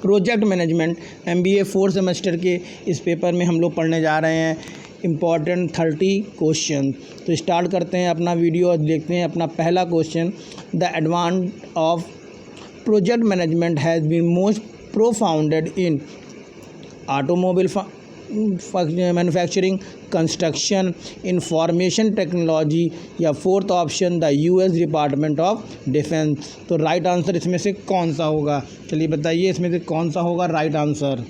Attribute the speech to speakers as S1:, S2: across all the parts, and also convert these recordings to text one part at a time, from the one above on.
S1: Project management MBA 4 semester के इस paper में हम लोग पढ़ने जा रहे हैं इम्पॉर्टेंट 30 क्वेश्चन। तो स्टार्ट करते हैं अपना वीडियो और देखते हैं अपना पहला question. The advance of project management has been most profounded in automobile manufacturing, construction, information technology या fourth option the US Department of Defense. तो राइट आंसर इसमें से कौन सा होगा? चलिए बताइए इसमें से कौन सा होगा राइट आंसर।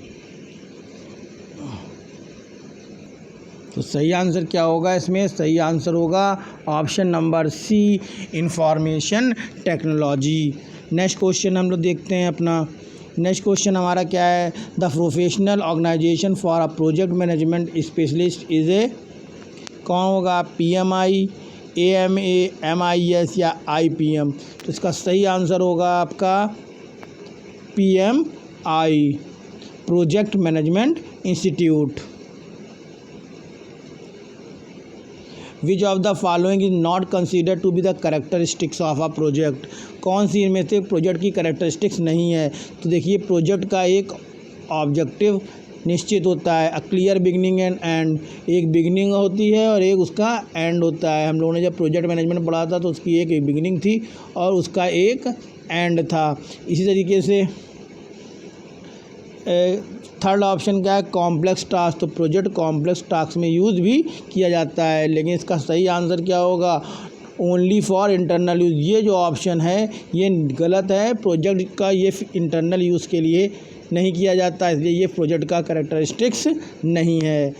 S1: तो सही आंसर क्या होगा इसमें? सही आंसर होगा option number C, information technology. Next question हम लोग देखते हैं अपना। नेक्स्ट क्वेश्चन हमारा क्या है? The professional organisation for a project management specialist is a, कौन होगा? PMI, AMA, MIS या IPM। तो इसका सही आंसर होगा आपका PMI, project management institute. Which of the following is not consider to be the characteristics of a project. कौन सी इनमें से प्रोजेक्ट की करेक्टरिस्टिक्स नहीं है? तो देखिए प्रोजेक्ट का एक ऑब्जेक्टिव निश्चित होता है, a clear beginning and and. एक बिगनिंग होती है और एक उसका एंड होता है। हम लोगों ने जब प्रोजेक्ट मैनेजमेंट पढ़ा था तो उसकी एक बिगनिंग थी और उसका एक एंड था। इसी तरीके से थर्ड ऑप्शन क्या है? Complex task. तो प्रोजेक्ट कॉम्प्लेक्स टास्क में यूज़ भी किया जाता है, लेकिन इसका सही आंसर क्या होगा? Only for internal use. ये जो ऑप्शन है ये गलत है। प्रोजेक्ट का ये इंटरनल यूज़ के लिए नहीं किया जाता, इसलिए ये प्रोजेक्ट का कैरेक्टरिस्टिक्स नहीं है।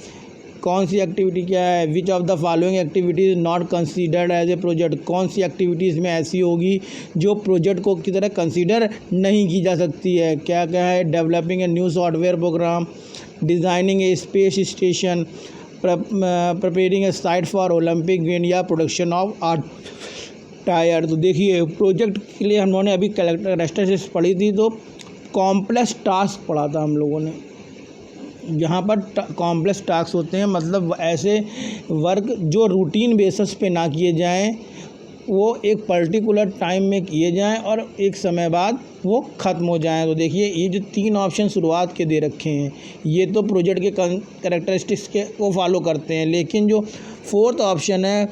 S1: कौन सी एक्टिविटी क्या है? Which of the following activities not considered as a project. कौन सी एक्टिविटीज़ में ऐसी होगी जो प्रोजेक्ट को की तरह कंसीडर नहीं की जा सकती है? क्या क्या है? Developing a new software program, designing A space station, preparing A site for Olympic game या प्रोडक्शन ऑफ आर्ट टायर। तो देखिए प्रोजेक्ट के लिए हम लोगों ने अभी कैरेक्टरिस्टिक्स पढ़ी थी, तो कॉम्प्लेक्स टास्क पढ़ा था हम लोगों ने। यहाँ पर कॉम्प्लेक्स टास्क होते हैं मतलब ऐसे वर्क जो रूटीन बेसिस पे ना किए जाएं, वो एक पर्टिकुलर टाइम में किए जाएं और एक समय बाद वो ख़त्म हो जाएं। तो देखिए ये जो 3 ऑप्शन शुरुआत के दे रखे हैं ये तो प्रोजेक्ट के कैरेक्टरिस्टिक्स के को फॉलो करते हैं, लेकिन जो फोर्थ ऑप्शन है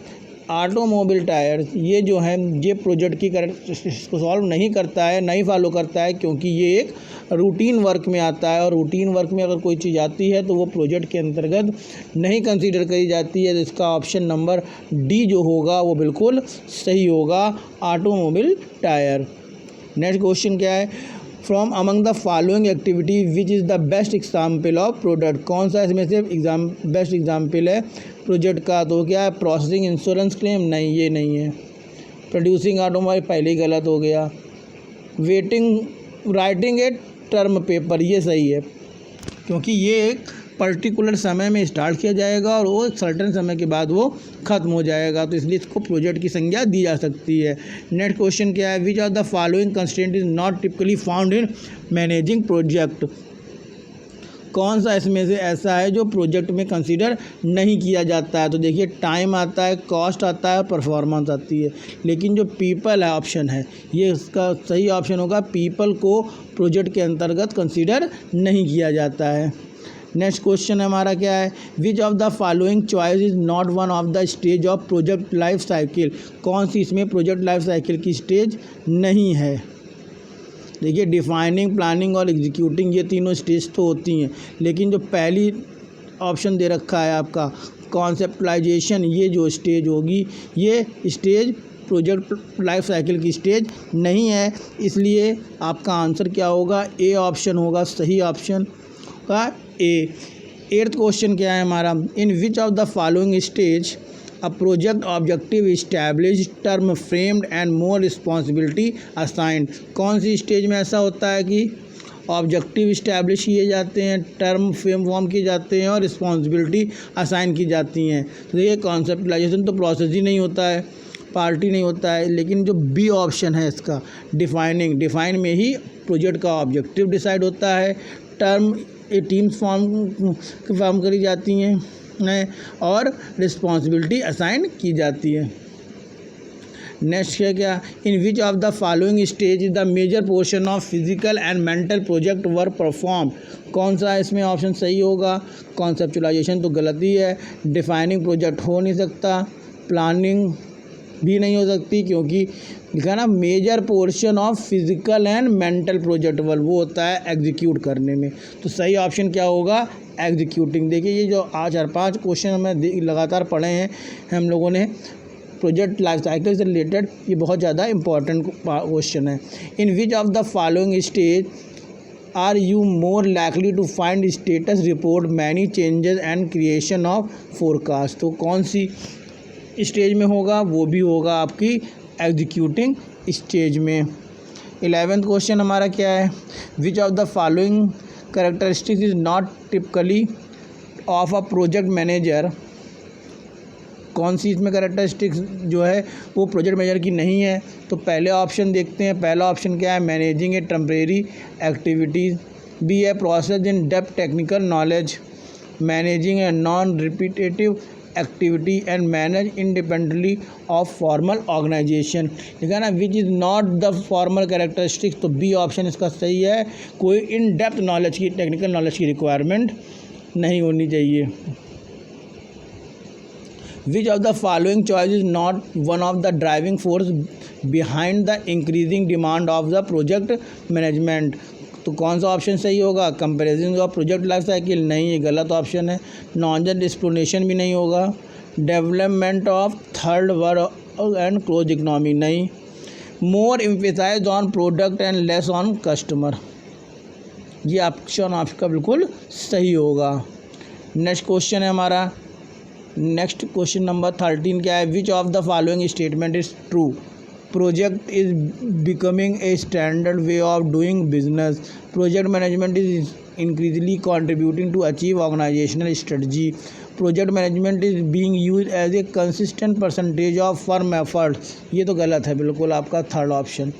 S1: ऑटोमोबाइल टायर, ये जो है ये प्रोजेक्ट की कैरेक्टरिस्टिक्स को सॉल्व नहीं करता है, नहीं फॉलो करता है, क्योंकि ये एक रूटीन वर्क में आता है और रूटीन वर्क में अगर कोई चीज़ आती है तो वो प्रोजेक्ट के अंतर्गत नहीं कंसीडर करी जाती है। तो इसका ऑप्शन नंबर D जो होगा वो बिल्कुल सही होगा, ऑटोमोबाइल टायर। नेक्स्ट क्वेश्चन क्या है? From among the following activity which is the best example of product. कौन सा इसमें से बेस्ट एग्जाम्पल है प्रोजेक्ट का? तो क्या है? प्रोसेसिंग इंश्योरेंस क्लेम, नहीं ये नहीं है। प्रोड्यूसिंग ऑटोमोबाइल, पहले ही गलत हो गया। राइटिंग ए टर्म पेपर, ये सही है, क्योंकि ये एक पर्टिकुलर समय में स्टार्ट किया जाएगा और वो सर्टेन समय के बाद वो ख़त्म हो जाएगा, तो इसलिए इसको प्रोजेक्ट की संज्ञा दी जा सकती है। नेक्स्ट क्वेश्चन क्या है? Which of the following constraint is not typically found in managing project. कौन सा इसमें से ऐसा है जो प्रोजेक्ट में कंसीडर नहीं किया जाता है? तो देखिए टाइम आता है, कॉस्ट आता है और परफॉर्मेंस आती है, लेकिन जो पीपल है ऑप्शन है ये इसका सही ऑप्शन होगा। पीपल को प्रोजेक्ट के अंतर्गत कंसीडर नहीं किया जाता है। नेक्स्ट क्वेश्चन हमारा क्या है? Which of the following choice is not one of the stage of project life cycle. कौन सी इसमें प्रोजेक्ट लाइफ साइकिल की स्टेज नहीं है? देखिए डिफाइनिंग, प्लानिंग और एग्जीक्यूटिंग, ये तीनों स्टेज तो होती हैं, लेकिन जो पहली ऑप्शन दे रखा है आपका कॉन्सेप्टलाइजेशन, ये जो स्टेज होगी ये स्टेज प्रोजेक्ट लाइफ साइकिल की स्टेज नहीं है, इसलिए आपका आंसर क्या होगा? A ऑप्शन होगा, सही ऑप्शन का A। 8th क्वेश्चन क्या है हमारा? In which of the following stage a project objective establish, term framed and more responsibility assigned. कौन सी स्टेज में ऐसा होता है कि ऑब्जेक्टिव इस्टेब्लिश किए जाते हैं, टर्म फ्रेम फॉर्म किए जाते हैं और रिस्पॉन्सिबिलिटी असाइन की जाती हैं? तो देखिए कॉन्सेप्टलाइजेशन तो प्रोसेस ही नहीं होता है, पार्टी नहीं होता है, लेकिन जो B ऑप्शन है इसका डिफाइन में ही प्रोजेक्ट का ऑब्जेक्टिव डिसाइड होता है, टर्म टीम्स फॉर्म करी जाती हैं और रिस्पॉन्सिबिलिटी असाइन की जाती है। नेक्स्ट है क्या, in which of the following stage is the major portion of physical and mental project work perform. कौन सा इसमें ऑप्शन सही होगा, कॉन्सेप्चुलाइजेशन तो गलती है, डिफाइनिंग प्रोजेक्ट हो नहीं सकता, प्लानिंग भी नहीं हो सकती क्योंकि लिखा ना major portion of physical and mental project work, वो होता है एग्जीक्यूट करने में। तो सही ऑप्शन क्या होगा, एग्जीक्यूटिंग। देखिए ये जो आज 4-5 क्वेश्चन हमें लगातार पढ़े हैं हम लोगों ने प्रोजेक्ट लाइफ साइकिल से रिलेटेड, ये बहुत ज़्यादा इंपॉर्टेंट क्वेश्चन है। In which of the following stage are you more likely to find status report many changes and creation of forecast. तो कौन सी स्टेज में होगा, वो भी होगा आपकी एग्जीक्यूटिंग स्टेज में। 11th क्वेश्चन हमारा क्या है, which of the following characteristics is not typically of a project manager. कौन सी इसमें कैरेक्टरिस्टिक्स जो है वो प्रोजेक्ट मैनेजर की नहीं है। तो पहले ऑप्शन देखते हैं, पहला ऑप्शन क्या है, managing a temporary activities, B है process in depth technical knowledge, managing a non repetitive activity and manage independently of formal organisation. ठीक है ना, which is not the formal characteristics. तो बी ऑप्शन इसका सही है, कोई इन डेप्थ नॉलेज की टेक्निकल नॉलेज की रिक्वायरमेंट नहीं होनी चाहिए। Which of the following choice is not one of the driving force behind the increasing demand of the project management. तो कौन सा ऑप्शन सही होगा, comparison of project life cycle, नहीं ये गलत ऑप्शन है। नॉलेज एक्सप्लेनेशन भी नहीं होगा। Development of third world and close economy, नहीं। More emphasize on product and less on customer, ये ऑप्शन आपका बिल्कुल सही होगा। नेक्स्ट क्वेश्चन है हमारा, नेक्स्ट क्वेश्चन नंबर 13 क्या है, which of the following statement is true. Project is becoming a standard way of doing business. Project management is increasingly contributing to achieve organizational strategy. Project management is being used as a consistent percentage of firm effort. ये तो गलत है बिल्कुल आपका third option.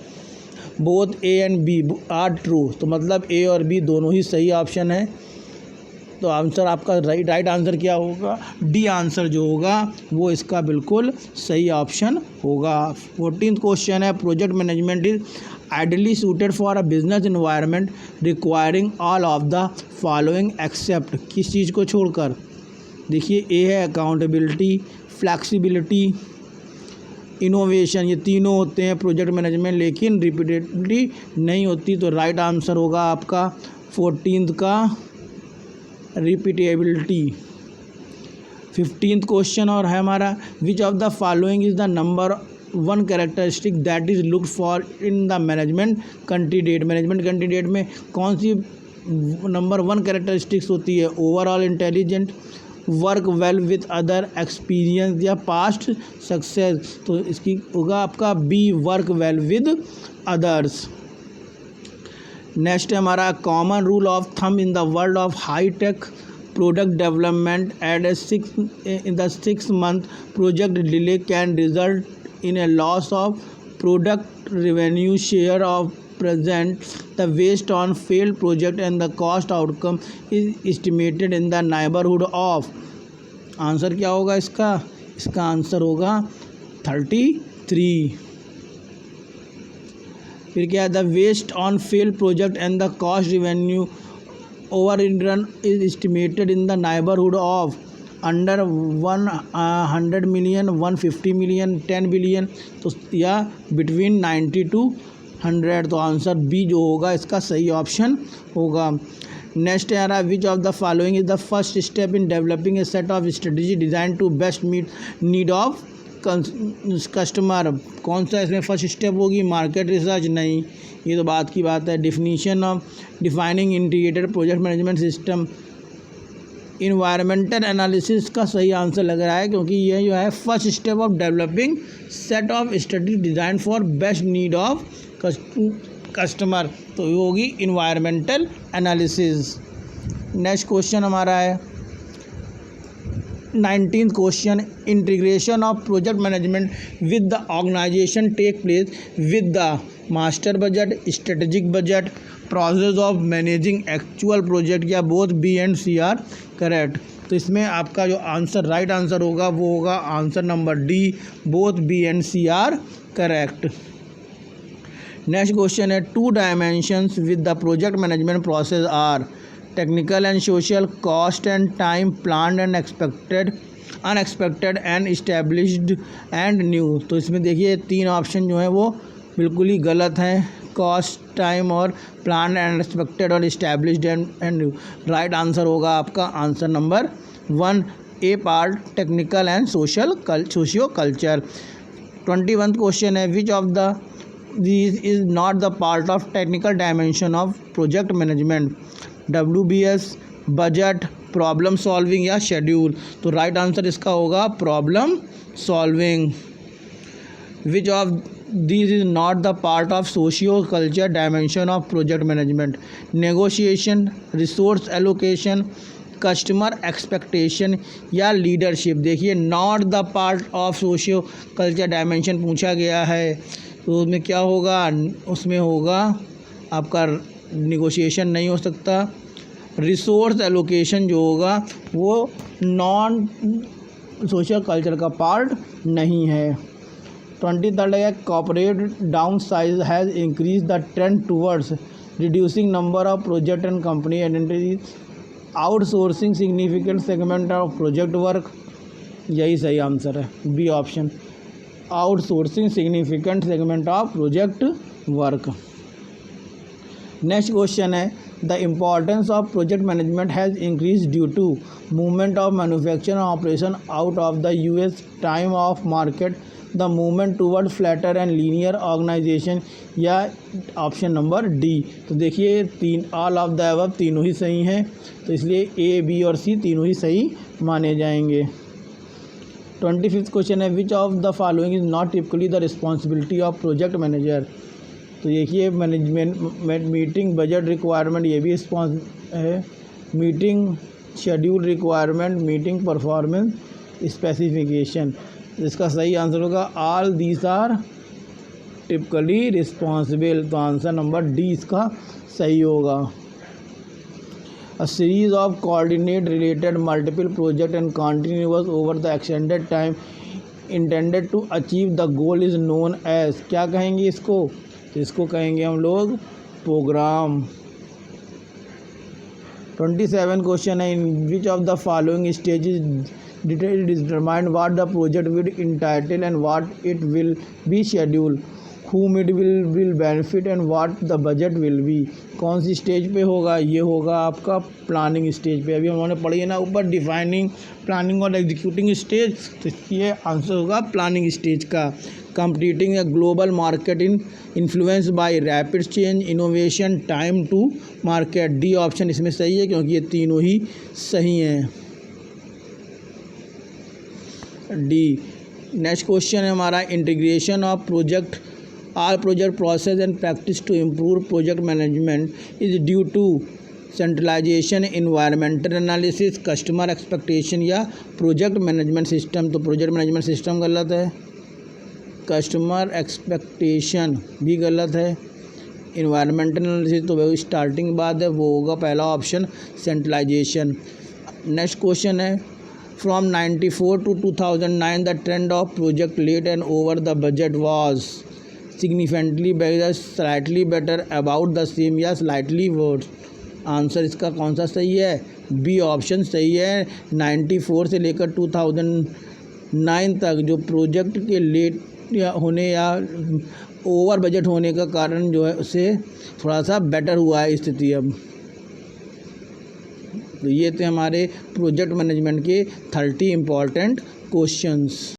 S1: Both A and B are true, तो मतलब A और B दोनों ही सही ऑप्शन है। तो आंसर आपका राइट आंसर क्या होगा, डी आंसर जो होगा वो इसका बिल्कुल सही ऑप्शन होगा। 14th क्वेश्चन है, project management is ideally suited for a business environment requiring all of the following except. किस चीज़ को छोड़कर, देखिए ए है अकाउंटेबिलिटी, फ्लैक्सिबिलिटी, इनोवेशन, ये तीनों होते हैं प्रोजेक्ट मैनेजमेंट, लेकिन रिपीटेबिलिटी नहीं होती। तो राइट आंसर होगा आपका 14th का रिपीटेबिलिटी। 15th क्वेश्चन और है हमारा, which of the following is the number one characteristic that is looked for in the management candidate. Management candidate में कौन सी नंबर वन कैरेक्टरिस्टिक्स होती है, overall intelligent, work well with other, experience या past success. तो इसकी होगा आपका B, work well with others. Next है हमारा, common rule of thumb in the world of high tech product development at in the 6 month project delay can result in A loss of product revenue share of present the waste on failed project and the cost outcome is estimated in the neighborhood of। Answer क्या होगा इसका, इसका answer होगा 33। फिर क्या है, the waste on failed project and the cost revenue overrun is estimated in the neighbourhood of under 100 million, 150 million, 10 billion, तो या बिटवीन 90 to 100। तो आंसर बी जो होगा इसका सही ऑप्शन होगा। नेक्स्ट है रहा, which of the following is the first step in developing a set of strategy design to best meet need of customer. कौन सा इसमें फर्स्ट स्टेप होगी, मार्केट रिसर्च, नहीं ये तो बात की बात है। Definition of defining integrated project management system, environmental analysis का सही आंसर लग रहा है क्योंकि ये जो है first step of developing set of strategy design for best need of customer, तो ये होगी इन्वायरमेंटल एनालिसिस। नेक्स्ट क्वेश्चन हमारा है 19th question, integration of project management with the organization take place with the master budget, strategic budget, process of managing actual project, या both B and C are correct. तो इसमें आपका जो answer right answer होगा वो होगा answer number D, both B and C are correct. Next question है, 2 dimensions with the project management process are technical and social, cost and time, planned and unexpected and established and new. तो इसमें देखिए 3 option जो हैं वो बिल्कुल ही गलत हैं, कॉस्ट, टाइम और प्लान एंड एक्सपेक्टेड और established and new. Right answer होगा आपका answer number 1 A part, technical and socio culture. 21 question है, which of the these is not the part of technical dimension of project management, WBS, budget, problem solving या schedule. तो right answer इसका होगा problem solving. Which of this is not the part of socio culture dimension of project management, negotiation, resource allocation, customer expectation या leadership. देखिए not the part of socio culture dimension पूछा गया है, तो उसमें क्या होगा, उसमें होगा आपका निगोशिएशन नहीं हो सकता, रिसोर्स एलोकेशन जो होगा वो नॉन सोशल कल्चर का पार्ट नहीं है। 23rd है, corporate downsize has increase the trend towards reducing number of project and company identities, outsourcing significant segment of project work. यही सही आंसर है, B option, outsourcing significant segment of project work. Next question है, the importance of project management has increase due to movement of manufacturing operation out of the US, time of market, the movement toward flatter and linear organisation या option number D. तो देखिए all of the above तीनों ही सही हैं, तो इसलिए ए, B और सी तीनों ही सही माने जाएंगे। 25th क्वेश्चन है, which of the following is not typically the responsibility of project manager. तो देखिए मैनेजमेंट, मीटिंग बजट रिक्वायरमेंट, ये भी रिस्पॉन्स है, meeting schedule requirement, meeting performance specification. इसका सही आंसर होगा all these are typically responsible, तो आंसर नंबर डी इसका सही होगा। A series of coordinate related multiple project and continuous over the extended time intended to achieve the goal is known as, क्या कहेंगे इसको, तो इसको कहेंगे हम लोग प्रोग्राम। 27 क्वेश्चन है, in which of the following stages determine what the project will entitle and what it will be schedule, whom it will benefit and what the budget will be। कौन सी स्टेज पे होगा, ये होगा आपका planning stage पे। अभी उन्होंने पढ़ी है ना ऊपर डिफाइनिंग, प्लानिंग और एग्जीक्यूटिंग स्टेज, तो ये आंसर होगा प्लानिंग स्टेज का। Completing a global market in influence by rapid change, innovation, time to market. D option इसमें सही है क्योंकि ये तीनों ही सही हैं, डी। नेक्स्ट क्वेश्चन है हमारा, integration of project all project process and practice to improve project management is due to centralization, environmental analysis, customer expectation या project management system। तो project management system गलत है, customer expectation भी गलत है, environmental analysis तो वो स्टार्टिंग बात है, वो होगा पहला ऑप्शन centralization। नेक्स्ट क्वेश्चन है, from 94 to 2009 the trend of project late and over the budget was significantly better, slightly better, about the same या slightly worse। आंसर इसका कौन सा सही है, बी ऑप्शन सही है। 94 से लेकर 2009 तक जो प्रोजेक्ट के लेट होने या ओवर बजट होने का कारण जो है उससे थोड़ा सा बेटर हुआ है स्थिति अब। तो ये थे हमारे प्रोजेक्ट मैनेजमेंट के 30 इम्पॉर्टेंट क्वेश्चंस।